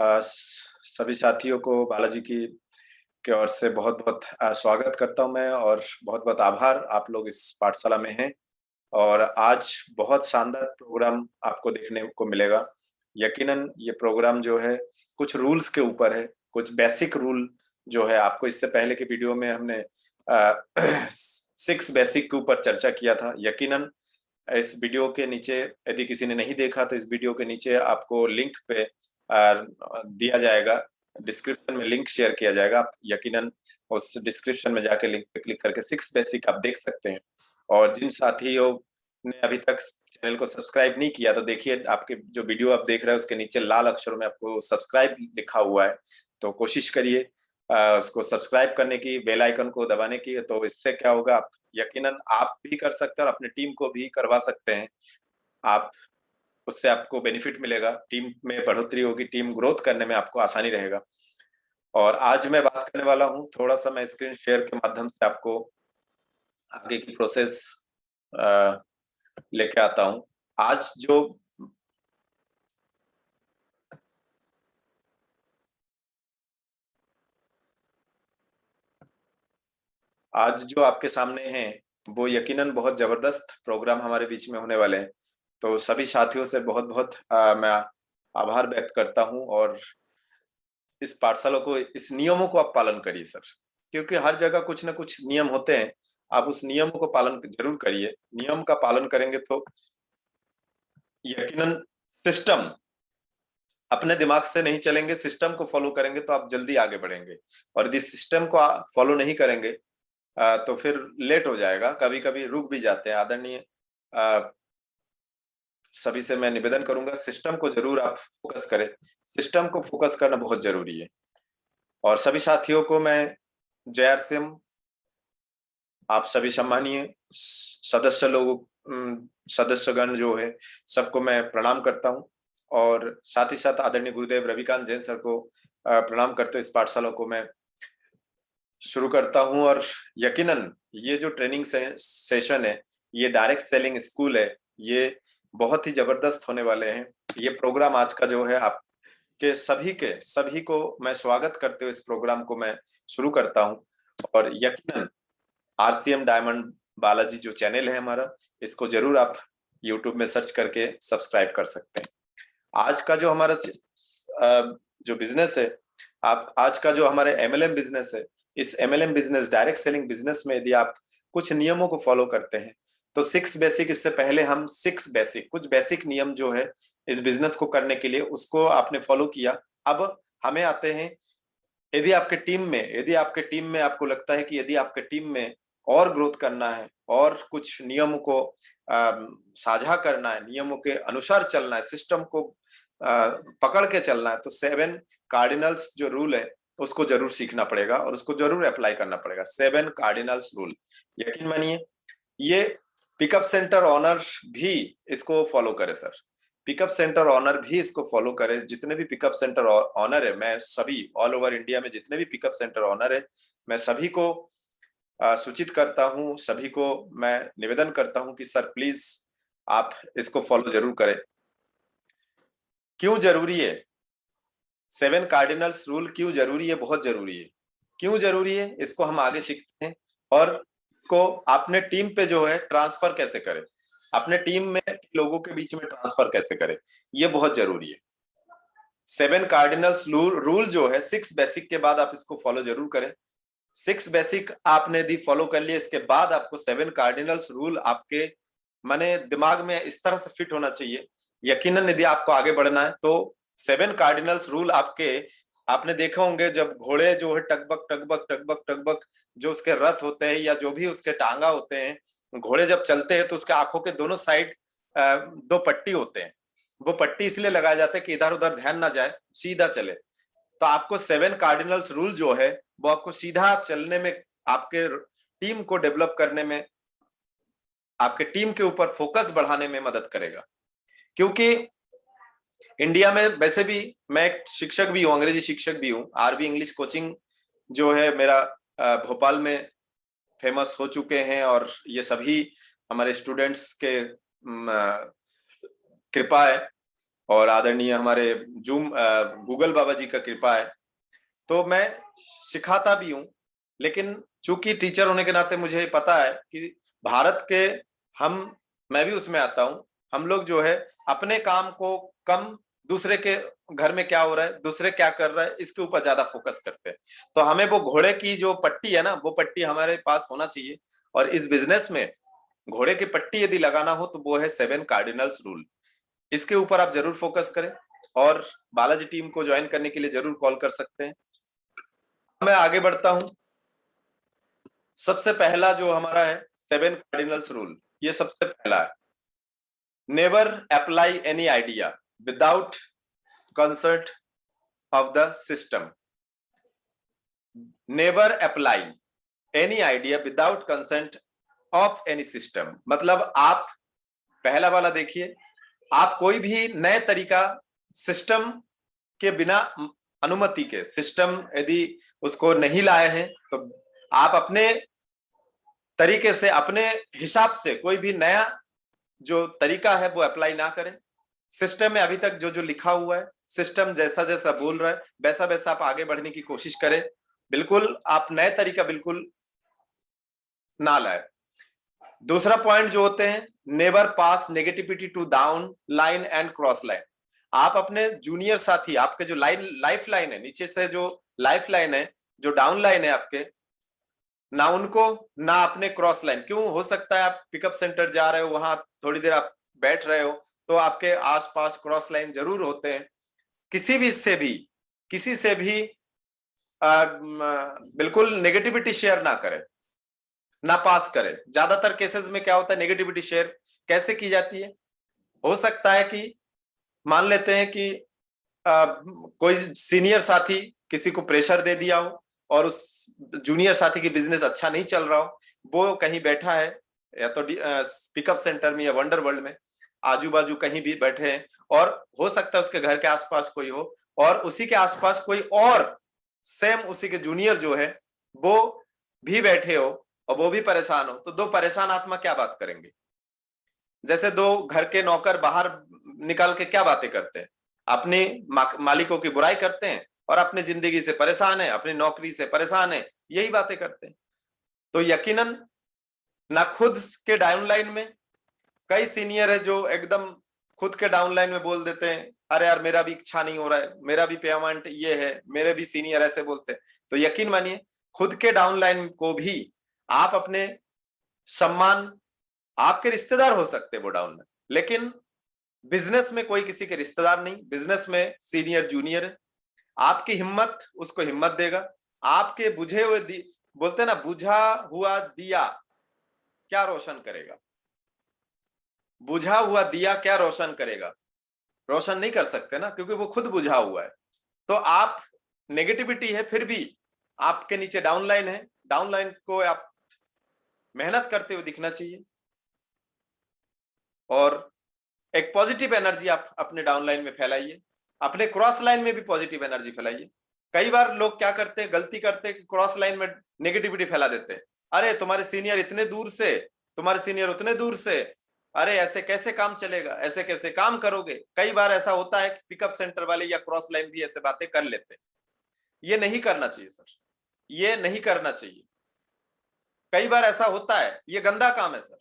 सभी साथियों को बालाजी की ओर से बहुत-बहुत स्वागत करता हूं मैं और बहुत-बहुत आभार आप लोग इस पाठशाला में हैं और आज बहुत शानदार प्रोग्राम आपको देखने को मिलेगा। यकीनन ये प्रोग्राम जो है कुछ रूल्स के ऊपर है, कुछ बेसिक रूल जो है आपको इससे पहले के वीडियो में हमने 6 बेसिक के ऊपर चर्चा किया था। यकीनन इस वीडियो के नीचे यदि किसी ने नहीं देखा तो इस वीडियो के नीचे आपको लिंक पे दिया जाएगा, डिस्क्रिप्शन में लिंक शेयर किया जाएगा। आप यकीनन उस डिस्क्रिप्शन में जाके लिंक पे क्लिक करके 6 बेसिक आप देख सकते हैं। और जिन साथियों ने अभी तक चैनल को सब्सक्राइब नहीं किया तो देखिए आपके जो वीडियो आप देख रहे हैं उसके नीचे लाल अक्षरों में आपको सब्सक्राइब लिखा हुआ है, तो कोशिश करिए उसको सब्सक्राइब करने की, बेल आइकन को दबाने की। तो इससे क्या होगा, आप यकीनन आप भी कर सकते हैं और अपनी टीम को भी करवा सकते हैं। आप उससे आपको बेनिफिट मिलेगा, टीम में बढ़ोतरी होगी, टीम ग्रोथ करने में आपको आसानी रहेगा। और आज मैं बात करने वाला हूं, थोड़ा-सा मैं स्क्रीन शेयर के माध्यम से आपको आगे की प्रोसेस लेके आता हूं। आज जो आज जो आपके सामने हैं, वो यकीनन बहुत ज़बरदस्त प्रोग्राम हमारे बीच में होने वाले हैं। तो सभी साथियों से बहुत-बहुत मैं आभार व्यक्त करता हूं और इस पाठशाला को, इस नियमों को आप पालन करिए सर, क्योंकि हर जगह कुछ न कुछ नियम होते हैं। आप उस नियमों को पालन ज़रूर करिए। नियम का पालन करेंगे तो यकीनन सिस्टम, अपने दिमाग से नहीं चलेंगे, सिस्टम को फॉलो करेंगे तो आप जल्दी आगे बढ़ेंगे। और यदि सिस्टम को फॉलो नहीं करेंगे तो फिर लेट हो जाएगा, कभी-कभी रुक भी जाते हैं। आदरणीय सभी से मैं निवेदन करूंगा, सिस्टम को जरूर आप फोकस करें। सिस्टम को फोकस करना बहुत जरूरी है। और सभी साथियों को मैं जय आर सिंह, आप सभी सम्मानीय सदस्य लोग, सदस्यगण जो है, सबको मैं प्रणाम करता हूं और साथ ही साथ आदरणीय गुरुदेव रविकांत जैन सर को प्रणाम करते हुए इस पाठशाला को मैं शुरू करता हूं। और यकीनन ये जो ट्रेनिंग सेशन है, ये डायरेक्ट सेलिंग स्कूल है, ये बहुत ही जबरदस्त होने वाले हैं। ये प्रोग्राम आज का जो है आपके सभी को मैं स्वागत करते हुए इस प्रोग्राम को मैं शुरू करता हूं। और यकीनन आरसीएम डायमंड बालाजी जो चैनल है हमारा, इसको जरूर आप यूट्यूब में सर्च करके सब्सक्राइब कर सकते हैं। आज का जो हमारा जो बिजनेस है, आप आज का जो हमारे एमएलएम बिजनेस है, इस MLM business, direct selling business में यदि आप कुछ नियमों को फॉलो करते हैं तो 6 बेसिक, इससे पहले हम 6 बेसिक, कुछ बेसिक नियम जो है इस बिजनेस को करने के लिए, उसको आपने फॉलो किया। अब हमें आते हैं, यदि आपके टीम में आपको लगता है कि यदि आपके टीम में और ग्रोथ करना है और कुछ नियमों को साझा करना है, नियमों के अनुसार चलना है, सिस्टम को पकड़ के चलना है, तो 7 कार्डिनल्स जो रूल है उसको जरूर सीखना पड़ेगा और उसको जरूर अप्लाई करना पड़ेगा। 7 कार्डिनल्स रूल, यकीन मानिए ये पिकअप सेंटर ऑनर भी इसको फॉलो करे सर, पिकअप सेंटर ऑनर भी इसको फॉलो करे। जितने भी पिकअप सेंटर ऑनर है, मैं सभी ऑल ओवर इंडिया में जितने भी पिकअप सेंटर ऑनर है, मैं सभी को सूचित करता हूं, सभी को मैं निवेदन करता हूं कि सर प्लीज आप इसको फॉलो जरूर करें। क्यों जरूरी है 7 कार्डिनल्स रूल, क्यों जरूरी है? बहुत जरूरी है। क्यों जरूरी है इसको हम आगे सीखते हैं और को अपने टीम पे जो है ट्रांसफर कैसे करें, अपने टीम में लोगों के बीच में ट्रांसफर कैसे करें, ये बहुत जरूरी है। 7 कार्डिनल्स रूल जो है 6 बेसिक के बाद आप इसको फॉलो जरूर करें। 6 बेसिक आपने यदि फॉलो कर लिए, इसके बाद आपको 7 कार्डिनल्स रूल आपके माने दिमाग में इस तरह से फिट होना चाहिए। यकीनन यदि आपको आगे बढ़ना है तो 7 कार्डिनल्स रूल आपने देखा होंगे, जब घोड़े जो है टकबक टकबक टकबक टकबक, जो उसके रथ होते हैं या जो भी उसके टांगा होते हैं, घोड़े जब चलते हैं तो उसके आंखों के दोनों साइड 2 पट्टी होते हैं। वो पट्टी इसलिए लगाए जाते हैं कि इधर उधर ध्यान ना जाए, सीधा चले। तो आपको 7 कार्डिनल्स रूल जो है वो आपको सीधा चलने में, आपके टीम को डेवलप करने में, आपके टीम के ऊपर फोकस बढ़ाने में मदद करेगा। क्योंकि इंडिया में वैसे भी मैं एक शिक्षक भी हूँ, अंग्रेजी शिक्षक भी हूँ। आरबी इंग्लिश कोचिंग जो है मेरा भोपाल में फेमस हो चुके हैं और ये सभी हमारे स्टूडेंट्स के कृपा है। और आदरणीय हमारे गूगल बाबा जी का कृपा है, तो मैं सिखाता भी हूँ। लेकिन चूंकि टीचर होने के नाते मुझे पता है कि भारत के मैं भी उसमें आता हूँ, हम लोग जो है अपने काम को कम, दूसरे के घर में क्या हो रहा है, दूसरे क्या कर रहा है, इसके ऊपर ज्यादा फोकस करते हैं। तो हमें वो घोड़े की जो पट्टी है ना, वो पट्टी हमारे पास होना चाहिए। और इस बिजनेस में घोड़े की पट्टी यदि लगाना हो तो वो है 7 कार्डिनल्स रूल। इसके ऊपर आप जरूर फोकस करें और बालाजी टीम को ज्वाइन करने के लिए जरूर कॉल कर सकते हैं। मैं आगे बढ़ता हूं। सबसे पहला जो हमारा है 7 कार्डिनल्स रूल, ये सबसे पहला है, never apply any idea without concert of the system. Never apply any idea without consent of any system. मतलब आप पहला वाला देखिए, आप कोई भी नए तरीका सिस्टम के बिना, अनुमति के, सिस्टम यदि उसको नहीं लाए हैं तो आप अपने तरीके से, अपने हिसाब से कोई भी नया जो तरीका है वो अप्लाई ना करें। सिस्टम में अभी तक जो जो लिखा हुआ है, सिस्टम जैसा जैसा बोल रहा है वैसा वैसा आप आगे बढ़ने की कोशिश करें। बिल्कुल आप नए तरीका बिल्कुल ना लाए। दूसरा पॉइंट जो होते हैं, never pass negativity to down line and cross line. आप अपने जूनियर साथी, आपके जो लाइफ लाइन है, नीचे से जो लाइफ लाइन है, जो डाउन लाइन है आपके, ना उनको ना अपने क्रॉस लाइन। क्यों? हो सकता है आप पिकअप सेंटर जा रहे हो, वहां थोड़ी देर आप बैठ रहे हो तो आपके आसपास क्रॉस लाइन जरूर होते हैं। किसी से भी बिल्कुल नेगेटिविटी शेयर ना करें, ना पास करें। ज्यादातर केसेस में क्या होता है, नेगेटिविटी शेयर कैसे की जाती है? हो सकता है कि मान लेते हैं कि कोई सीनियर साथी किसी को प्रेशर दे दिया हो और उस जूनियर साथी की बिजनेस अच्छा नहीं चल रहा हो, वो कहीं बैठा है या तो पिकअप सेंटर में या वंडर वर्ल्ड में, आजू बाजू कहीं भी बैठे हैं, और हो सकता है उसके घर के आसपास कोई हो और उसी के आसपास कोई और सेम उसी के जूनियर जो है वो भी बैठे हो और वो भी परेशान हो, तो दो परेशान आत्मा क्या बात करेंगे? जैसे दो घर के नौकर बाहर निकल के क्या बातें करते हैं, अपने मालिकों की बुराई करते हैं और अपनी जिंदगी से परेशान है, अपनी नौकरी से परेशान है, यही बातें करते हैं। तो यकीनन ना खुद के डाउनलाइन में, कई सीनियर है जो एकदम खुद के डाउनलाइन में बोल देते हैं, अरे यार मेरा भी इच्छा नहीं हो रहा है, मेरा भी पेमेंट ये है, मेरे भी सीनियर ऐसे बोलते हैं। तो यकीन मानिए खुद के डाउनलाइन को भी आप अपने सम्मान, आपके रिश्तेदार हो सकते हैं वो डाउनलाइन, लेकिन बिजनेस में कोई किसी के रिश्तेदार नहीं। बिजनेस में सीनियर जूनियर है, आपकी हिम्मत उसको हिम्मत देगा। आपके बुझे हुए बोलते ना, बुझा हुआ दिया क्या रोशन करेगा? बुझा हुआ दिया क्या रोशन करेगा? रोशन नहीं कर सकते ना, क्योंकि वो खुद बुझा हुआ है। तो आप, नेगेटिविटी है फिर भी आपके नीचे डाउनलाइन है, डाउनलाइन को आप मेहनत करते हुए दिखना चाहिए और एक पॉजिटिव एनर्जी आप अपने डाउनलाइन में फैलाइए, अपने क्रॉस लाइन में भी पॉजिटिव एनर्जी फैलाइए। कई बार लोग क्या करते हैं, गलती करते हैं कि क्रॉस लाइन में नेगेटिविटी फैला देते हैं। अरे तुम्हारे सीनियर इतने दूर से, तुम्हारे सीनियर उतने दूर से, अरे ऐसे कैसे काम चलेगा, ऐसे कैसे काम करोगे? कई बार ऐसा होता है कि पिकअप सेंटर वाले या क्रॉस लाइन भी ऐसे बातें कर लेते हैं। ये नहीं करना चाहिए सर, ये नहीं करना चाहिए। कई बार ऐसा होता है, ये गंदा काम है सर।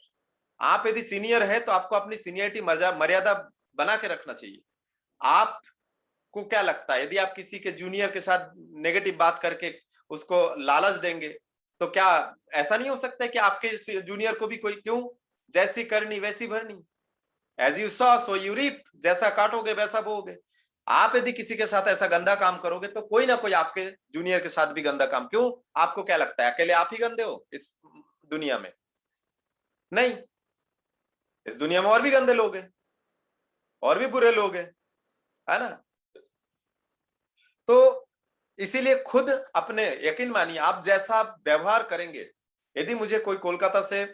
आप यदि सीनियर है तो आपको अपनी सीनियरिटी मर्यादा बना के रखना चाहिए। आपको क्या लगता है, यदि आप किसी के जूनियर के साथ नेगेटिव बात करके उसको लालच देंगे तो क्या ऐसा नहीं हो सकता है कि आपके जूनियर को भी कोई, क्यों, जैसी करनी वैसी भरनी, as you sow so you reap, जैसा काटोगे वैसा बोओगे। आप यदि किसी के साथ ऐसा गंदा काम करोगे तो कोई ना कोई आपके जूनियर के साथ भी गंदा काम, क्यों? आपको क्या लगता है अकेले आप ही गंदे हो इस दुनिया में? नहीं, इस दुनिया में और भी गंदे लोग हैं, और भी बुरे लोग हैं, है ना? तो इसीलिए खुद अपने, यकीन मानिए आप जैसा व्यवहार करेंगे, यदि मुझे कोई कोलकाता से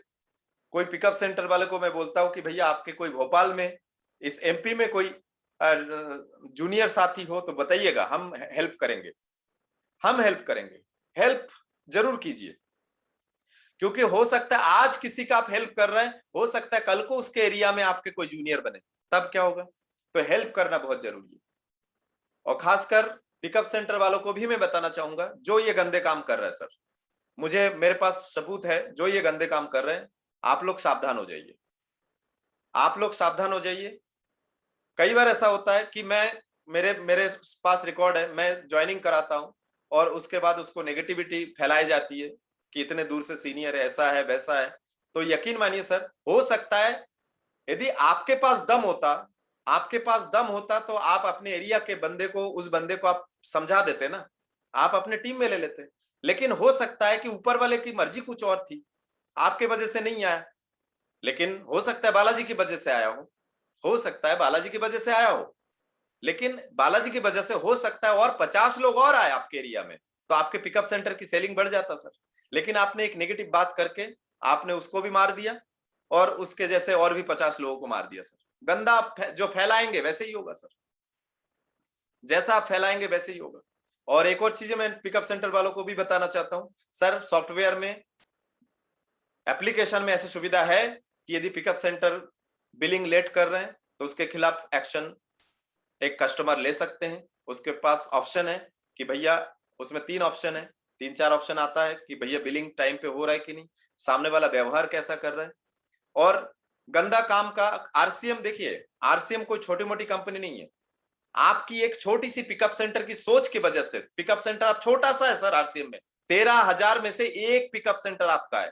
कोई पिकअप सेंटर वाले को मैं बोलता हूं कि भैया आपके कोई भोपाल में, इस एमपी में कोई जूनियर साथी हो तो बताइएगा, हम हेल्प करेंगे, हम हेल्प करेंगे। हेल्प जरूर कीजिए, क्योंकि हो सकता है आज किसी का आप हेल्प कर रहे हैं, हो सकता है कल को उसके एरिया में आपके कोई जूनियर बने, तब क्या होगा? तो हेल्प करना बहुत जरूरी है। और खासकर पिकअप सेंटर वालों को भी मैं बताना चाहूंगा, जो ये गंदे काम कर रहे हैं सर, मेरे पास सबूत है, जो ये गंदे काम कर रहे हैं, आप लोग सावधान हो जाइए, आप लोग सावधान हो जाइए। कई बार ऐसा होता है कि मेरे मेरे पास रिकॉर्ड है, मैं ज्वाइनिंग कराता हूं और उसके बाद उसको नेगेटिविटी फैलाई जाती है कि इतने दूर से सीनियर है, ऐसा है वैसा है। तो यकीन मानिए सर, हो सकता है यदि आपके पास दम होता, आपके पास दम होता तो आप अपने एरिया के बंदे को, उस बंदे को आप समझा देते ना, आप अपने टीम में ले लेते। लेकिन हो सकता है कि ऊपर वाले की मर्जी कुछ और थी, आपके वजह से नहीं आया, लेकिन हो सकता है बालाजी की वजह से आया हो सकता है बालाजी की वजह से आया हो, लेकिन बालाजी की वजह से हो सकता है और 50 लोग और आए आपके एरिया में, तो आपके पिकअप सेंटर की सेलिंग बढ़ जाता सर। लेकिन आपने एक नेगेटिव बात करके आपने उसको भी मार दिया और उसके जैसे और भी 50 लोगों को मार दिया सर। गंदा जो फैलाएंगे वैसे ही होगा सर, जैसा आप फैलाएंगे वैसे ही होगा। और एक और चीजें मैं पिकअप सेंटर वालों को भी बताना चाहता हूं सर, सॉफ्टवेयर में, एप्लीकेशन में ऐसी सुविधा है कि यदि पिकअप सेंटर बिलिंग लेट कर रहे हैं तो उसके खिलाफ एक्शन एक कस्टमर ले सकते हैं। उसके पास ऑप्शन है कि भैया, उसमें 3 ऑप्शन है, 3-4 ऑप्शन आता है कि भैया बिलिंग टाइम पे हो रहा है कि नहीं, सामने वाला व्यवहार कैसा कर रहा है। और गंदा काम का आरसीएम, देखिए आरसीएम कोई छोटी मोटी कंपनी नहीं है, आपकी एक छोटी सी पिकअप सेंटर की सोच की वजह से, पिकअप सेंटर आप छोटा सा है सर, आरसीएम में 13,000 में से एक पिकअप सेंटर आपका है,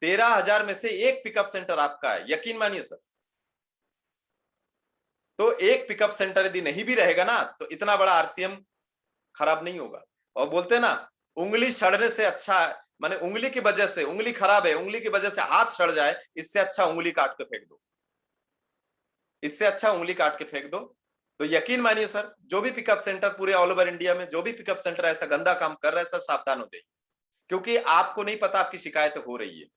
13,000 में से एक पिकअप सेंटर आपका है, यकीन मानिए सर। तो एक पिकअप सेंटर यदि नहीं भी रहेगा ना, तो इतना बड़ा आरसीएम खराब नहीं होगा। और बोलते हैं ना, उंगली सड़ने से अच्छा है, माने उंगली की वजह से, उंगली खराब है, उंगली की वजह से हाथ सड़ जाए, इससे अच्छा उंगली काट के फेंक दो, इससे अच्छा उंगली काट के फेंक दो। तो यकीन मानिए सर, जो भी पिकअप सेंटर पूरे ऑल ओवर इंडिया में जो भी पिकअप सेंटर ऐसा गंदा काम कर रहा है सर, सावधान हो जाइए, क्योंकि आपको नहीं पता आपकी शिकायत हो रही है।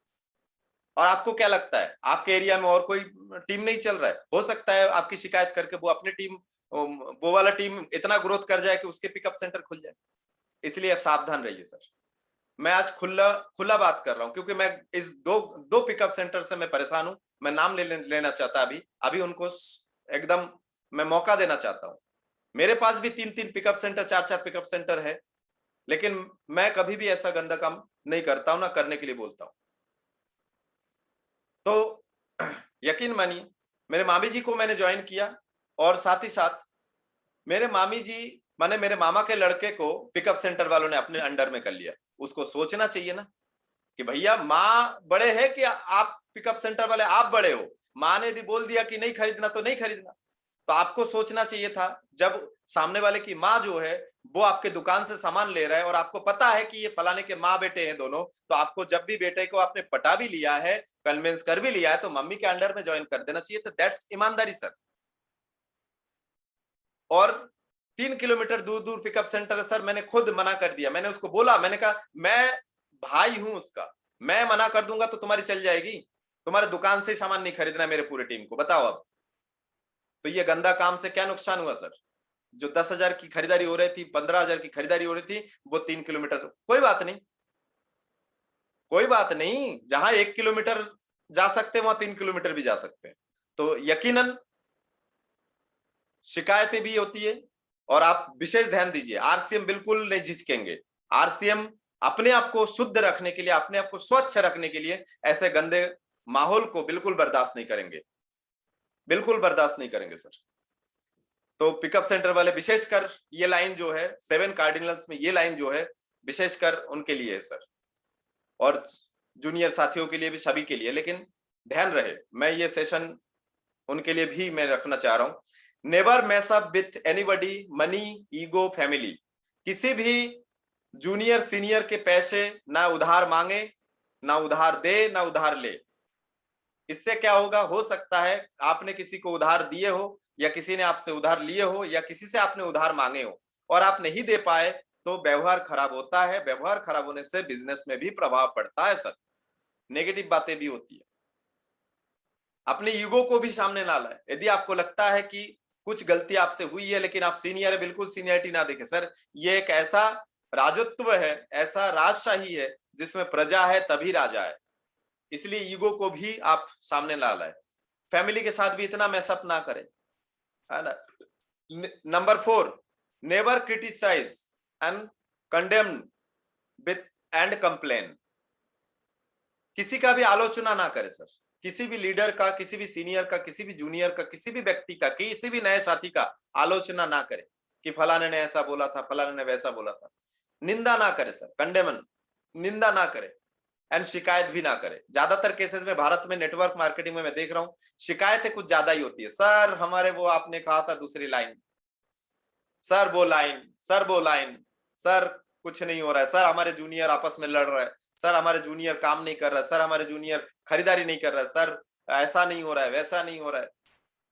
और आपको क्या लगता है आपके एरिया में और कोई टीम नहीं चल रहा है? हो सकता है आपकी शिकायत करके वो अपनी टीम, वो वाला टीम इतना ग्रोथ कर जाए कि उसके पिकअप सेंटर खुल जाए। इसलिए आप सावधान रहिए सर। मैं आज खुला खुला बात कर रहा हूं, क्योंकि मैं इस दो पिकअप सेंटर से मैं परेशान हूं। मैं नाम लेना चाहता, अभी अभी उनको एकदम मैं मौका देना चाहता हूं। मेरे पास भी 3-3 पिकअप सेंटर, 4-4 पिकअप सेंटर है, लेकिन मैं कभी भी ऐसा गंदा काम नहीं करता हूं, ना करने के लिए बोलता हूं। तो यकीन मानिए, मेरे मामी जी को मैंने ज्वाइन किया और साथ ही साथ मेरे मामी जी, माने मेरे मामा के लड़के को पिकअप सेंटर वालों ने अपने अंडर में कर लिया। उसको सोचना चाहिए ना कि भैया, माँ बड़े हैं कि आप पिकअप सेंटर वाले आप बड़े हो। माँ ने यदि बोल दिया कि नहीं खरीदना तो नहीं खरीदना, तो आपको सोचना चाहिए था। जब सामने वाले की माँ जो है वो आपके दुकान से सामान ले रहा है और आपको पता है कि ये फलाने के माँ बेटे हैं दोनों, तो आपको जब भी बेटे को आपने पटा भी लिया है, कन्विंस कर भी लिया है, तो मम्मी के अंडर में ज्वाइन कर देना चाहिए। तो दैट्स ईमानदारी सर। और 3 किलोमीटर दूर दूर पिकअप सेंटर है सर, मैंने खुद मना कर दिया। मैंने उसको बोला, मैंने कहा मैं भाई हूं उसका, मैं मना कर दूंगा तो तुम्हारी चल जाएगी? तुम्हारे दुकान से सामान नहीं खरीदना मेरे पूरे टीम को, बताओ अब। तो ये गंदा काम से क्या नुकसान हुआ सर? जो 10,000 की खरीदारी हो रही थी, 15,000 की खरीदारी हो रही थी, वो 3 किलोमीटर, कोई बात नहीं, कोई बात नहीं, जहां 1 किलोमीटर जा सकते हैं वहां 3 किलोमीटर भी जा सकते हैं। तो यकीनन शिकायतें भी होती है, और आप विशेष ध्यान दीजिए, आरसीएम बिल्कुल नहीं झिझकेंगे। आरसीएम अपने आप को शुद्ध रखने के लिए, अपने आप को स्वच्छ रखने के लिए ऐसे गंदे माहौल को बिल्कुल बर्दाश्त नहीं करेंगे, बिल्कुल बर्दाश्त नहीं करेंगे सर। तो पिकअप सेंटर वाले विशेषकर ये लाइन जो है 7 कार्डिनल्स में, ये लाइन जो है विशेषकर उनके लिए है सर, और जूनियर साथियों के लिए भी, सभी के लिए। लेकिन ध्यान रहे, मैं ये सेशन उनके लिए भी मैं रखना चाह रहा हूं। Never mess up with anybody, money, ego, family. किसी भी जूनियर सीनियर के पैसे ना उधार मांगे, ना उधार दे, ना उधार ले। इससे क्या होगा, हो सकता है आपने किसी को उधार दिए हो, या किसी ने आपसे उधार लिए हो, या किसी से आपने उधार मांगे हो और आप नहीं दे पाए, तो व्यवहार खराब होता है। व्यवहार खराब होने से बिजनेस में भी प्रभाव पड़ता है सर, नेगेटिव बातें भी होती है। अपने ईगो को भी सामने ना लाए। यदि आपको लगता है कि कुछ गलती आपसे हुई है, लेकिन आप सीनियर है, बिल्कुल सीनियरिटी ना देखें सर। ये एक ऐसा राजत्व है, ऐसा राजशाही है जिसमें प्रजा है तभी राजा है, इसलिए ईगो को भी आप सामने ना लाए। फैमिली के साथ भी इतना मैसअप ना करें। है ना। Number 4, never criticise and condemn with and complain. किसी का भी आलोचना ना करे सर, किसी भी लीडर का, किसी भी सीनियर का, किसी भी जूनियर का, किसी भी व्यक्ति का, किसी भी नए साथी का आलोचना ना करे कि फलाने ने ऐसा बोला था, फलाने ने वैसा बोला था। निंदा ना करे सर, कंडेमन, निंदा ना करे एंड शिकायत भी ना करे। ज्यादातर केसेस में भारत में नेटवर्क मार्केटिंग में मैं देख रहा हूं, शिकायतें कुछ ज्यादा ही होती है। सर हमारे वो आपने कहा था दूसरी लाइन, सर वो लाइन, सर वो लाइन, सर कुछ नहीं हो रहा है, सर हमारे जूनियर आपस में लड़ रहे हैं, सर हमारे जूनियर काम नहीं कर रहा है, सर हमारे जूनियर खरीदारी नहीं कर रहा है, सर ऐसा नहीं हो रहा है, वैसा नहीं हो रहा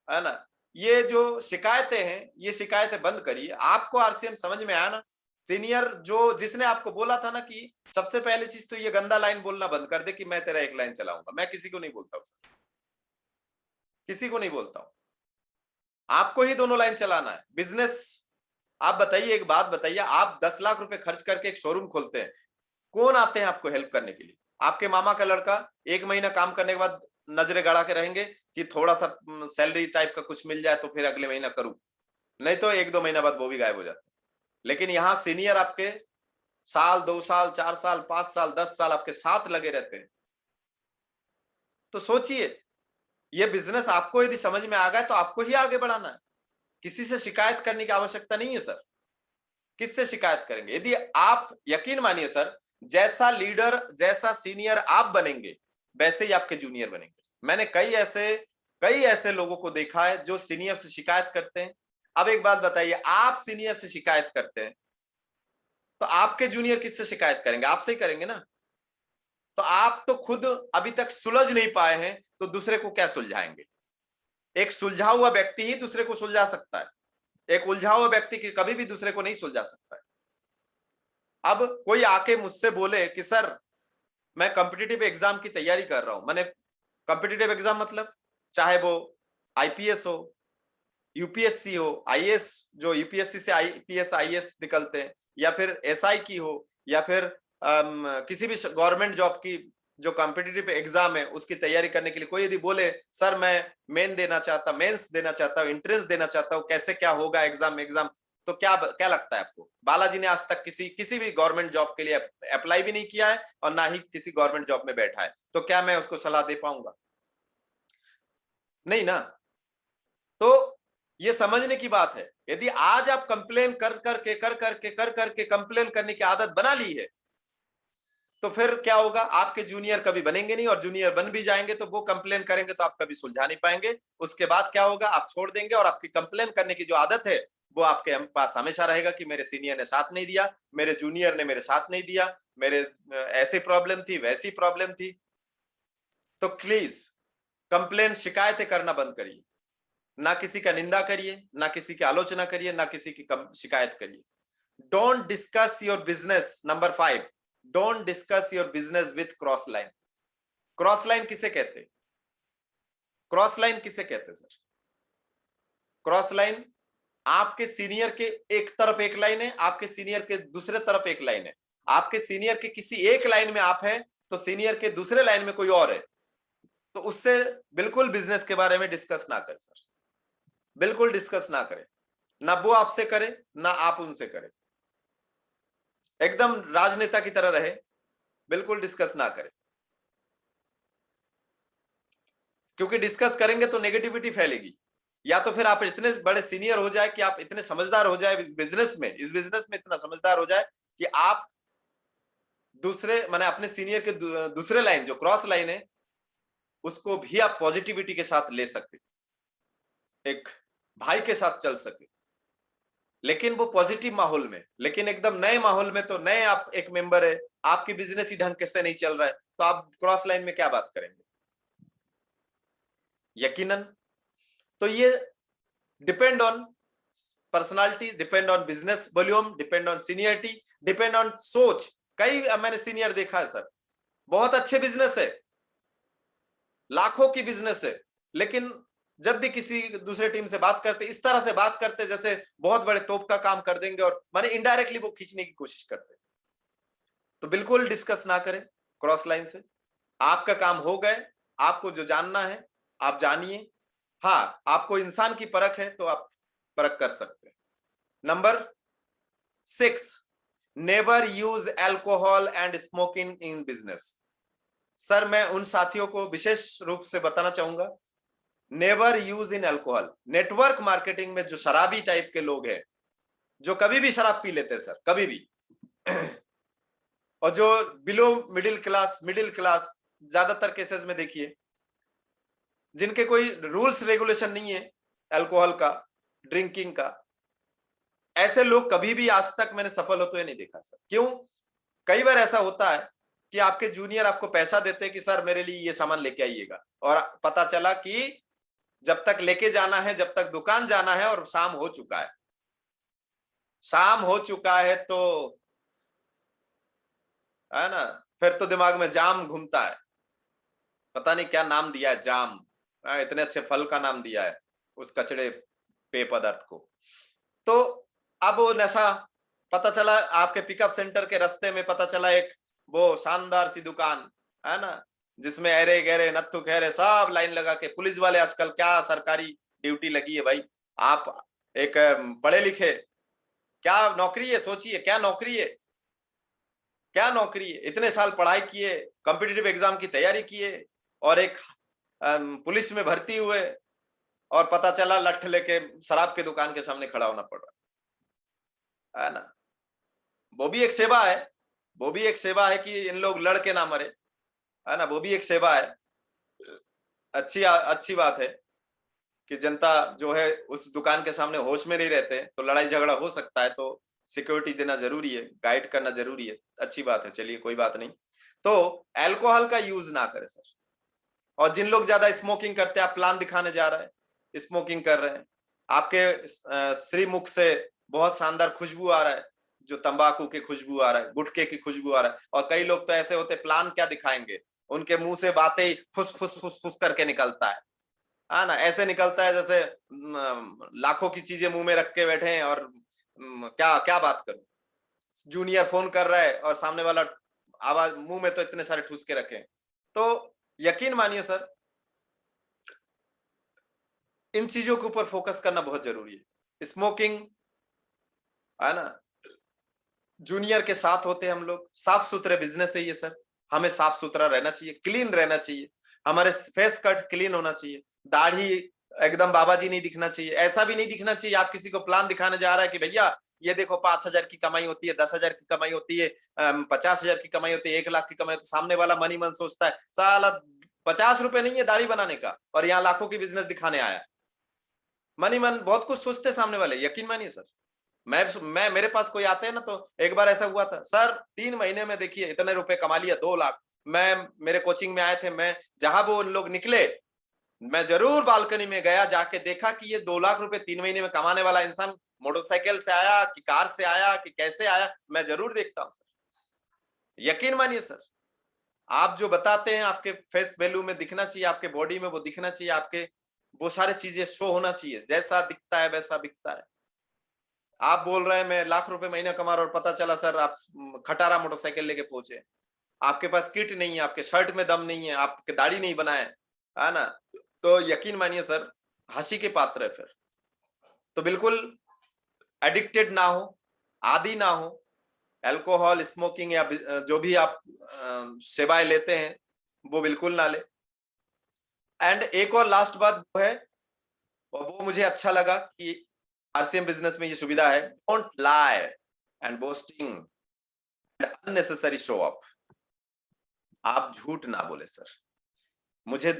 है ना। ये जो शिकायतें हैं, ये शिकायतें बंद करिए। आपको आरसीएम समझ में आया ना। सीनियर जो जिसने आपको बोला था ना कि सबसे पहली चीज तो ये गंदा लाइन बोलना बंद कर दे कि मैं तेरा एक लाइन चलाऊंगा, मैं किसी को नहीं बोलता हूं सर, किसी को नहीं बोलता हूं। आपको ही दोनों लाइन चलाना है। बिजनेस, आप बताइए, एक बात बताइए, आप 10 लाख रुपए खर्च करके एक शोरूम खोलते हैं, कौन आते हैं आपको हेल्प करने के लिए? आपके मामा का लड़का 1 महीना काम करने के बाद नजरें गड़ा के रहेंगे कि थोड़ा सा सैलरी टाइप का कुछ मिल जाए तो फिर अगले महीना करूं, नहीं तो 1-2 महीना बाद वो भी गायब हो जाता है। लेकिन यहां सीनियर आपके साल, 2 साल, 4 साल, 5 साल, 10 साल आपके साथ लगे रहते हैं। तो सोचिए, ये बिजनेस आपको यदि समझ में आ गया तो आपको ही आगे बढ़ाना है। किसी से शिकायत करने की आवश्यकता नहीं है सर। किससे शिकायत करेंगे? यदि आप, यकीन मानिए सर, जैसा लीडर, जैसा सीनियर आप बनेंगे, वैसे ही आपके जूनियर बनेंगे। मैंने कई ऐसे लोगों को देखा है जो सीनियर से शिकायत करते हैं। अब एक बात बताइए, आप सीनियर से शिकायत करते हैं तो आपके जूनियर किससे शिकायत करेंगे? आपसे ही करेंगे ना। तो आप तो खुद अभी तक सुलझ नहीं पाए हैं तो दूसरे को क्या सुलझाएंगे? एक सुलझा हुआ व्यक्ति ही दूसरे को सुलझा सकता है। एक उलझा हुआ व्यक्ति कभी भी दूसरे को नहीं सुलझा सकता है। अब कोई आके मुझसे बोले कि सर मैं कॉम्पिटिटिव एग्जाम की तैयारी कर रहा हूं, मैंने कॉम्पिटिटिव एग्जाम मतलब चाहे वो आईपीएस हो, यूपीएससी हो, आईएएस, जो यूपीएससी से आईपीएस आईएएस निकलते हैं, या फिर एसआई की हो, या फिर किसी भी गवर्नमेंट जॉब की जो कॉम्पिटिटिव एग्जाम है उसकी तैयारी करने के लिए कोई यदि बोले सर मैं मेंस देना चाहता हूँ, एंट्रेंस देना चाहता हूँ, कैसे क्या होगा एग्जाम, तो क्या क्या लगता है आपको? बालाजी ने आज तक किसी भी गवर्नमेंट जॉब के लिए अप्लाई भी नहीं किया है और ना ही किसी गवर्नमेंट जॉब में बैठा है, तो क्या मैं उसको सलाह दे पाऊंगा? नहीं ना। तो ये समझने की बात है। यदि आज आप कंप्लेन कर करके कंप्लेन करने की आदत बना ली है तो फिर क्या होगा? आपके जूनियर कभी बनेंगे नहीं, और जूनियर बन भी जाएंगे तो वो कंप्लेन करेंगे तो आप कभी सुलझा नहीं पाएंगे। उसके बाद क्या होगा? आप छोड़ देंगे और आपकी कंप्लेन करने की जो आदत है वो आपके पास हमेशा रहेगा कि मेरे सीनियर ने साथ नहीं दिया, मेरे जूनियर ने मेरे साथ नहीं दिया, मेरे ऐसी प्रॉब्लम थी, वैसी प्रॉब्लम थी। तो प्लीज कंप्लेन, शिकायतें करना बंद करिए। ना किसी का निंदा करिए, ना किसी की आलोचना करिए, ना किसी की शिकायत करिए। Don't discuss your business, number 5, don't discuss your business with cross line. Cross line किसे कहते हैं? क्रॉस लाइन किसे कहते हैं सर? क्रॉस लाइन आपके सीनियर के एक तरफ एक लाइन है, आपके सीनियर के दूसरे तरफ एक लाइन है। आपके सीनियर के किसी एक लाइन में आप हैं तो सीनियर के दूसरे लाइन में कोई और है, तो उससे बिल्कुल बिजनेस के बारे में डिस्कस ना करें सर, बिल्कुल डिस्कस ना करें। ना वो आपसे करे, ना आप उनसे करें। एकदम राजनेता की तरह रहे, बिल्कुल डिस्कस ना करें, क्योंकि डिस्कस करेंगे तो नेगेटिविटी फैलेगी। या तो फिर आप इतने बड़े सीनियर हो जाए कि आप इतने समझदार हो जाए इस बिजनेस में इतना समझदार हो जाए कि आप दूसरे, माने अपने सीनियर के दूसरे लाइन जो क्रॉस लाइन है उसको भी आप पॉजिटिविटी के साथ ले सके, एक भाई के साथ चल सके, लेकिन वो पॉजिटिव माहौल में। लेकिन एकदम नए माहौल में तो नए आप एक मेंबर है, आपकी बिजनेस ही ढंग से नहीं चल रहा है, तो आप क्रॉस लाइन में क्या बात करेंगे? यकीनन। तो ये depend on personality, depend on business volume, depend on seniority, depend on सोच। कई मैंने सीनियर देखा है सर, बहुत अच्छे बिजनेस है, लाखों की बिजनेस है, लेकिन जब भी किसी दूसरे टीम से बात करते इस तरह से बात करते जैसे बहुत बड़े तोप का काम कर देंगे, और माने इनडायरेक्टली वो खींचने की कोशिश करते। तो बिल्कुल डिस्कस ना करें क्रॉस लाइन से। आपका काम हो गए, आपको जो जानना है आप जानिए, हाँ, आपको इंसान की परख है तो आप परख कर सकते हैं। Number 6, never use alcohol and smoking in business. Sir मैं उन साथियों को विशेष रूप से बताना चाहूंगा, never use in alcohol. Network marketing में जो शराबी टाइप के लोग हैं, जो कभी भी शराब पी लेते हैं सर, कभी भी और जो बिलो मिडिल क्लास ज्यादातर केसेस में देखिए, जिनके कोई रूल्स रेगुलेशन नहीं है अल्कोहल का, ड्रिंकिंग का, ऐसे लोग कभी भी आज तक मैंने सफल होते हुए नहीं देखा सर। क्यों? कई बार ऐसा होता है कि आपके जूनियर आपको पैसा देते हैं कि सर मेरे लिए ये सामान लेके आइएगा, और पता चला कि जब तक लेके जाना है, जब तक दुकान जाना है और शाम हो चुका है, शाम हो चुका है, तो है ना, फिर तो दिमाग में जाम घूमता है, पता नहीं क्या नाम दिया है, जाम, इतने अच्छे फल का नाम दिया है उस कचड़े पेय पदार्थ को। तो अब वो नशा, पता चला आपके पिकअप सेंटर के रास्ते में पता चला एक वो शानदार सी दुकान है ना, जिसमें अरे गहरे नत्थु खैरे सब लाइन लगा के, पुलिस वाले आजकल क्या सरकारी ड्यूटी लगी है भाई, आप एक पढ़े लिखे, क्या नौकरी है, सोचिए क्या नौकरी है, क्या नौकरी है, इतने साल पढ़ाई किए, कॉम्पिटिटिव एग्जाम की तैयारी किए, और एक पुलिस में भर्ती हुए, और पता चला लठ लेके शराब के दुकान के सामने खड़ा होना पड़ रहा है ना। वो भी एक सेवा है, वो भी एक सेवा है कि इन लोग लड़के ना मरे, है ना, वो भी एक सेवा है। अच्छी बात है कि जनता जो है उस दुकान के सामने होश में नहीं रहते, तो लड़ाई झगड़ा हो सकता है, तो सिक्योरिटी देना जरूरी है, गाइड करना जरूरी है, अच्छी बात है, चलिए कोई बात नहीं। तो अल्कोहल का यूज ना करें सर। और जिन लोग ज्यादा स्मोकिंग करते हैं, आप प्लान दिखाने जा रहे हैं, स्मोकिंग कर रहे हैं, आपके श्रीमुख से बहुत शानदार खुशबू आ रहा है, जो तंबाकू की खुशबू आ रहा है, गुटखे की खुशबू आ रहा है, और कई लोग तो ऐसे होते, प्लान क्या दिखाएंगे, उनके मुंह से बातें ही फुस फुस फुस फुस करके निकलता है ना, ऐसे निकलता है जैसे लाखों की चीजें मुंह में रख के बैठे हैं, और क्या क्या बात करूं, जूनियर फोन कर रहा है और सामने वाला आवाज मुंह में तो इतने सारे ठूस के रखे। तो यकीन मानिए सर, इन चीजों के ऊपर फोकस करना बहुत जरूरी है। स्मोकिंग है ना, जूनियर के साथ होते हैं हम लोग, साफ सुथरे बिजनेस है ये सर, हमें साफ सुथरा रहना चाहिए, क्लीन रहना चाहिए, हमारे फेस कट क्लीन होना चाहिए, दाढ़ी एकदम बाबा जी नहीं दिखना चाहिए, ऐसा भी नहीं दिखना चाहिए आप किसी को प्लान दिखाने जा रहा है कि भैया ये देखो 5,000 की कमाई होती है, 10,000 की कमाई होती है, 50,000 की कमाई होती है, 1 लाख की कमाई होती है, सामने वाला मनी मन सोचता है साला 50 रुपए नहीं है दाढ़ी बनाने का, और यहाँ लाखों की बिजनेस दिखाने आया। मनी मन बहुत कुछ सोचते सामने वाले, यकीन मानिए सर। मैं मेरे पास कोई आते हैं ना, तो एक बार ऐसा हुआ था सर, 3 महीने में देखिए इतने रुपए कमा लिया, 2 लाख। मैं मेरे कोचिंग में आए थे, मैं जहां वो उन लोग निकले, मैं जरूर बालकनी में गया, जाके देखा कि ये 2 लाख रुपए 3 महीने में कमाने वाला इंसान मोटरसाइकिल से आया कि कार से आया कि कैसे आया, मैं जरूर देखता हूं सर। यकीन मानिए सर, आप जो बताते हैं आपके फेस वैल्यू में दिखना चाहिए, आपके बॉडी में वो दिखना चाहिए, आपके वो सारी चीजें शो होना चाहिए, जैसा दिखता है वैसा बिकता है। आप बोल रहे हैं मैं लाख रुपए महीना कमा रहा हूं, और पता चला सर आप खटारा मोटरसाइकिल लेके पहुंचे, आपके पास किट नहीं है, आपके शर्ट में दम नहीं है, आपके दाढ़ी नहीं बनाए, है ना, तो यकीन मानिए सर हंसी के पात्र है फिर। तो बिल्कुल एडिक्टेड ना हो, आदी ना हो, अल्कोहल, स्मोकिंग या जो भी आप सेवाएं लेते हैं वो बिल्कुल ना ले। एंड एक और लास्ट बात वो है, और वो मुझे अच्छा लगा कि आरसीएम बिजनेस में ये सुविधा है, don't lie and boasting and unnecessary show off. आप झूठ ना बोले सर।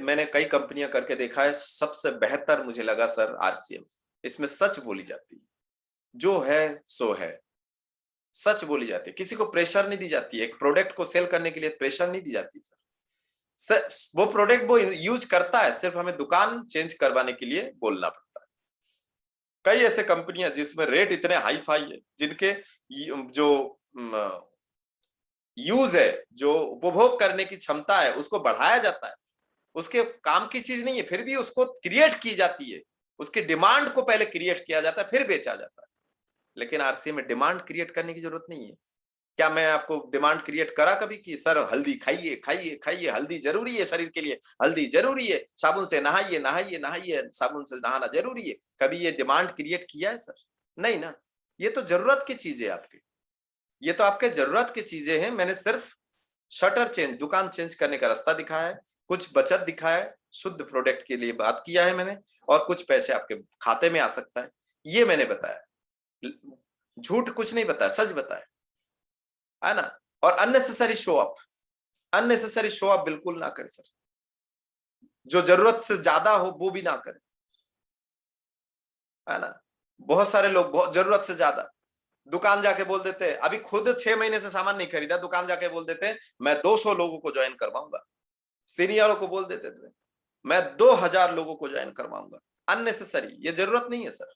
मैंने कई कंपनियां करके देखा है, सबसे बेहतर मुझे लगा सर आरसीएम, इसमें सच बोली जाती है, जो है सो है, सच बोली जाती है, किसी को प्रेशर नहीं दी जाती है, एक प्रोडक्ट को सेल करने के लिए प्रेशर नहीं दी जाती सर, वो प्रोडक्ट वो यूज करता है, सिर्फ हमें दुकान चेंज करवाने के लिए बोलना पड़ता है। कई ऐसे कंपनियां जिसमें रेट इतने हाई फाई है, जिनके जो यूज है, जो उपभोग करने की क्षमता है, उसको बढ़ाया जाता है, उसके काम की चीज नहीं है, फिर भी उसको क्रिएट की जाती है, उसकी डिमांड को पहले क्रिएट किया जाता है, फिर बेचा जाता है। लेकिन आरसीए में डिमांड क्रिएट करने की जरूरत नहीं है, क्या मैं आपको डिमांड क्रिएट करा कभी कि सर हल्दी खाइए खाइए खाइए, हल्दी जरूरी है शरीर के लिए, हल्दी जरूरी है, साबुन से नहाइए नहाइए नहाइए, साबुन से नहाना जरूरी है? कभी ये डिमांड क्रिएट किया है सर? नहीं ना। ये तो जरूरत की चीजें आपकी, ये तो आपके जरूरत की चीजें हैं। मैंने सिर्फ शटर चेंज, दुकान चेंज करने का रास्ता दिखाया है, कुछ बचत दिखाया है, शुद्ध प्रोडक्ट के लिए बात किया है मैंने, और कुछ पैसे आपके खाते में आ सकता है, ये मैंने बताया। झूठ कुछ नहीं बताया, सच बताया है ना। और unnecessary show up, unnecessary show up बिल्कुल ना करें सर। जो जरूरत से ज्यादा हो वो भी ना करें, है ना। बहुत सारे लोग बहुत जरूरत से ज्यादा दुकान जाके बोल देते हैं, अभी खुद 6 महीने से सामान नहीं खरीदा, दुकान जाके बोल देते हैं मैं 200 लोगों को ज्वाइन करवाऊंगा। सीनियरों को बोल देते थे मैं 2000 लोगों को ज्वाइन करवाऊंगा। अननेसेसरी, ये जरूरत नहीं है सर।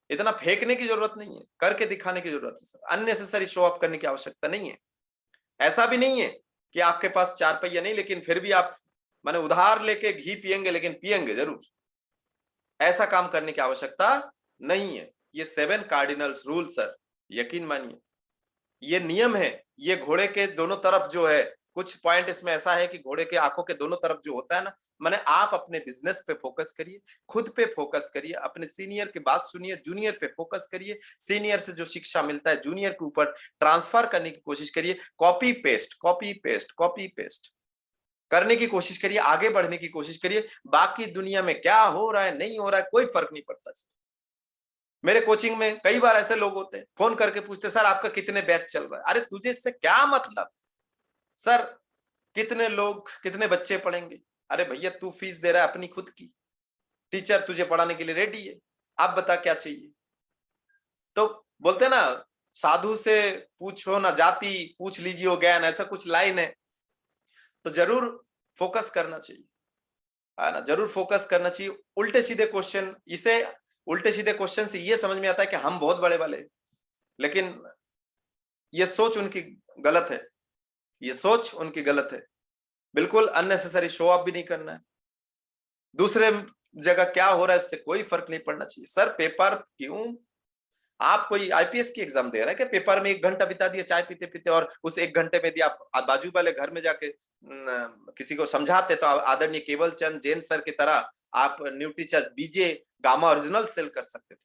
इतना फेंकने की जरूरत नहीं है, करके दिखाने की जरूरत है सर। अननेसेसरी शो अप करने की आवश्यकता नहीं है। ऐसा भी नहीं है कि आपके पास 4 पहिया नहीं, लेकिन फिर भी आप माने उधार लेके घी पियेंगे, लेकिन पियेंगे जरूर। ऐसा काम करने की आवश्यकता नहीं है। ये 7 कार्डिनल्स रूल सर, यकीन मानिए ये नियम है। ये घोड़े के दोनों तरफ जो है, कुछ पॉइंट इसमें ऐसा है कि घोड़े के आंखों के दोनों तरफ जो होता है ना, माने आप अपने बिजनेस पे फोकस करिए, खुद पे फोकस करिए, अपने सीनियर की बात सुनिए, जूनियर पे फोकस करिए, सीनियर से जो शिक्षा मिलता है जूनियर के ऊपर ट्रांसफर करने की कोशिश करिए। Copy paste copy paste copy paste करने की कोशिश करिए, आगे बढ़ने की कोशिश करिए। बाकी दुनिया में क्या हो रहा है नहीं हो रहा है कोई फर्क नहीं पड़ता सर। मेरे कोचिंग में कई बार ऐसे लोग होते हैं, फोन करके पूछते सर आपका कितने बैच चल रहा है? अरे तुझे इससे क्या मतलब सर, कितने लोग कितने बच्चे पढ़ेंगे? अरे भैया तू फीस दे रहा है अपनी खुद की, टीचर तुझे पढ़ाने के लिए रेडी है, आप बता क्या चाहिए। तो बोलते ना, साधु से पूछो ना जाति, पूछ लीजिए ज्ञान, ऐसा कुछ लाइन है। तो जरूर फोकस करना चाहिए, है ना, जरूर फोकस करना चाहिए। उल्टे सीधे क्वेश्चन, इसे उल्टे सीधे क्वेश्चन से ये समझ में आता है कि हम बहुत बड़े वाले, लेकिन ये सोच उनकी गलत है, ये सोच उनकी गलत है। बिल्कुल अननेसेसरी शो ऑफ भी नहीं करना है। दूसरे जगह क्या हो रहा है इससे कोई फर्क नहीं पड़ना चाहिए सर। पेपर क्यों, आप कोई आईपीएस की एग्जाम दे रहे हैं क्या? पेपर में 1 घंटा बिता दिया चाय पीते पीते, और उस 1 घंटे में यदि आप बाजू वाले घर में जाके किसी को समझाते तो आदरणीय केवल चंद जैन सर की तरह आप न्यूट्रीचार्ज बीजे गामा ओरिजिनल सेल कर सकते थे,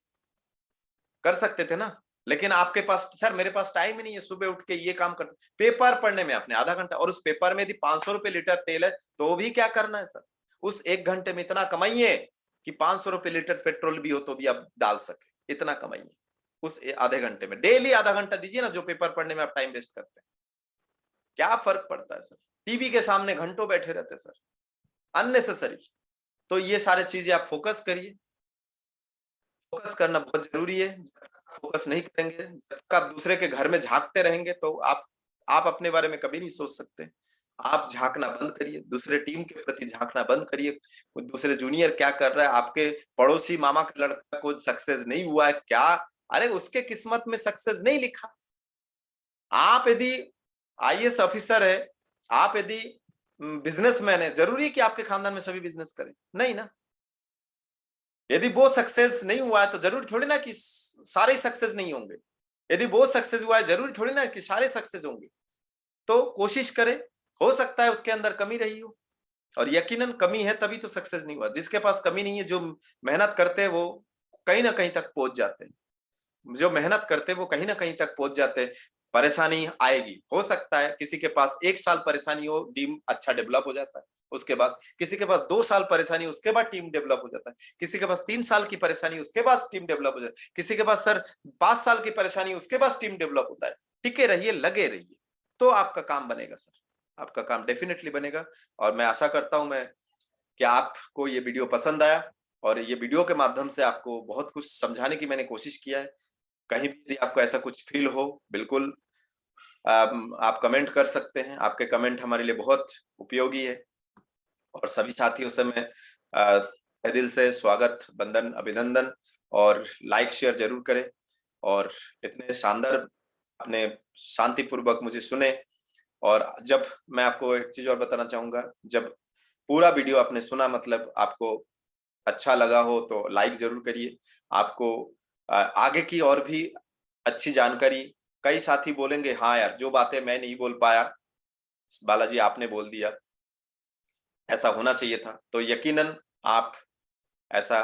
कर सकते थे ना। लेकिन आपके पास सर, मेरे पास टाइम ही नहीं है सुबह उठ के ये काम करते। पेपर पढ़ने में आपने आधा घंटा, और उस पेपर में यदि 500 रुपए लीटर तेल है तो भी क्या करना है सर? उस 1 घंटे में इतना कमाइए कि 500 रुपए लीटर पेट्रोल भी हो तो भी आप डाल सके, इतना कमाइए उस आधे घंटे में। डेली आधा घंटा दीजिए ना, जो पेपर पढ़ने में आप टाइम वेस्ट करते हैं। क्या फर्क पड़ता है सर? टीवी के सामने घंटों बैठे रहते हैं सर, अननेसेसरी। तो ये सारी चीजें आप फोकस करिए, फोकस करना बहुत जरूरी है। फोकस नहीं करेंगे, जब तक आप दूसरे के घर में झांकते रहेंगे तो आप अपने बारे में कभी नहीं सोच सकते। आप झांकना बंद करिए, दूसरे टीम के प्रति झांकना बंद करिए। दूसरे जूनियर क्या कर रहा है, आपके पड़ोसी मामा का लड़का को सक्सेस नहीं हुआ है क्या? अरे उसके किस्मत में सक्सेस नहीं लिखा। आप यदि आईएएस ऑफिसर है, आप यदि बिजनेसमैन है, जरूरी है कि आपके खानदान में सभी बिजनेस करें? नहीं ना। यदि वो सक्सेस नहीं हुआ है तो जरूरी थोड़ी ना कि सारे सक्सेस नहीं होंगे। यदि वो सक्सेस हुआ है जरूरी थोड़ी ना कि सारे सक्सेस होंगे। तो कोशिश करें, हो सकता है उसके अंदर कमी रही हो, और यकीनन कमी है तभी तो सक्सेस नहीं हुआ। जिसके पास कमी नहीं है, जो मेहनत करते हैं वो कहीं ना कहीं तक पहुंच जाते हैं। जो मेहनत करते हैं वो कहीं ना कहीं तक पहुंच जाते हैं। परेशानी आएगी, हो सकता है किसी के पास 1 साल परेशानी हो, टीम अच्छा डेवलप हो जाता है। उसके बाद किसी के पास 2 साल परेशानी, उसके बाद टीम डेवलप हो जाता है। किसी के पास 3 साल की परेशानी, उसके बाद टीम डेवलप हो जाता है। किसी के पास सर 5 साल की परेशानी, उसके बाद टीम डेवलप होता है। टिके रहिए, लगे रहिए, तो आपका काम बनेगा सर, आपका काम डेफिनेटली बनेगा। और मैं आशा करता हूं मैं कि आपको ये वीडियो पसंद आया, और ये वीडियो के माध्यम से आपको बहुत कुछ समझाने की मैंने कोशिश किया है। कहीं भी यदि आपको ऐसा कुछ फील हो, बिल्कुल आप कमेंट कर सकते हैं। आपके कमेंट हमारे लिए बहुत उपयोगी है। और सभी साथियों से मैं तहे दिल से स्वागत, वंदन, अभिनंदन, और लाइक शेयर जरूर करें। और इतने शानदार आपने शांतिपूर्वक मुझे सुने। और जब मैं आपको एक चीज और बताना चाहूंगा, जब पूरा वीडियो आपने सुना, मतलब आपको अच्छा लगा हो तो लाइक जरूर करिए। आपको आगे की और भी अच्छी जानकारी कई साथी बोलेंगे हाँ यार, जो बातें मैं नहीं बोल पाया बालाजी आपने बोल दिया, ऐसा होना चाहिए था। तो यकीनन आप ऐसा,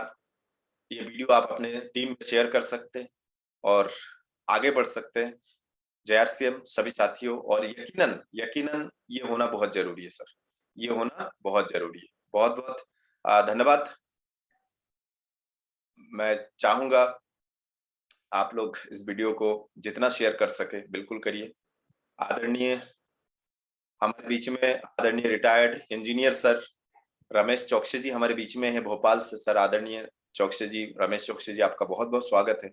ये वीडियो आप अपने टीम में शेयर कर सकते हैं और आगे बढ़ सकते हैं। जेआरसीएम सभी साथियों, और यकीनन यकीनन ये होना बहुत जरूरी है सर, ये होना बहुत जरूरी है। बहुत बहुत धन्यवाद। मैं चाहूंगा आप लोग इस वीडियो को जितना शेयर कर सके बिल्कुल करिए। आदरणीय हमारे बीच में आदरणीय रिटायर्ड इंजीनियर सर रमेश चौकसी जी हमारे बीच में है भोपाल से। सर आदरणीय चौकसी जी, रमेश चौकसी जी, आपका बहुत बहुत स्वागत है।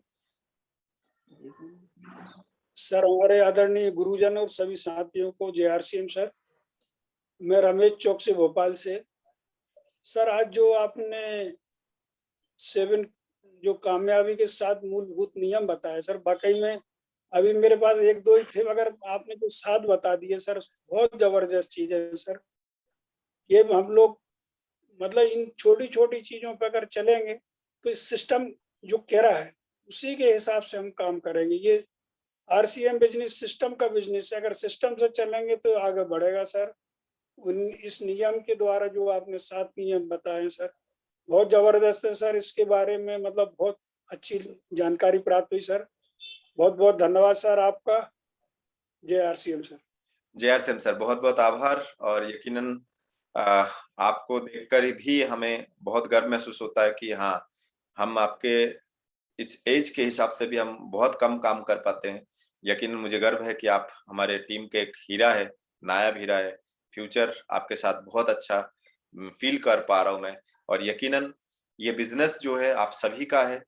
सर हमारे आदरणीय गुरुजन और सभी साथियों को जेआरसीएम सर। मैं रमेश चौक से भोपाल से। सर आज जो आपने 7 जो कामयाबी के साथ मूलभूत नियम बताए सर, वाकई में अभी मेरे पास 1-2 ही थे, मगर आपने जो 7 बता दिए सर, बहुत जबरदस्त चीज है सर। ये हम लोग मतलब इन छोटी-छोटी चीजों पे अगर चलेंगे तो इस सिस्टम जो कह रहा है उसी के हिसाब से हम काम करेंगे। ये आरसीएम बिजनेस सिस्टम का बिजनेस है, अगर सिस्टम से चलेंगे तो आगे बढ़ेगा सर। इस नियम के द्वारा जो आपने 7 नियम बताए सर, बहुत जबरदस्त है सर। इसके बारे में मतलब बहुत अच्छी जानकारी प्राप्त हुई सर। बहुत बहुत धन्यवाद सर आपका। जय आरसीएम सर। जेआरसीएम सर, बहुत बहुत आभार। और यकीनन आपको देखकर भी हमें बहुत गर्व महसूस होता है कि हाँ, हम आपके इस एज के हिसाब से भी हम बहुत कम काम कर पाते हैं। यकीनन मुझे गर्व है कि आप हमारे टीम के एक हीरा है, नायाब हीरा है। फ्यूचर आपके साथ बहुत अच्छा फील कर पा रहा हूं मैं। और यकीनन ये बिजनेस जो है आप सभी का है,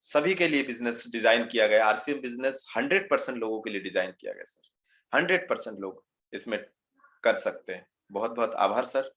सभी के लिए बिजनेस डिजाइन किया गया। आरसीएम बिजनेस 100% लोगों के लिए डिजाइन किया गया सर। 100% लोग इसमें कर सकते हैं। बहुत बहुत आभार सर।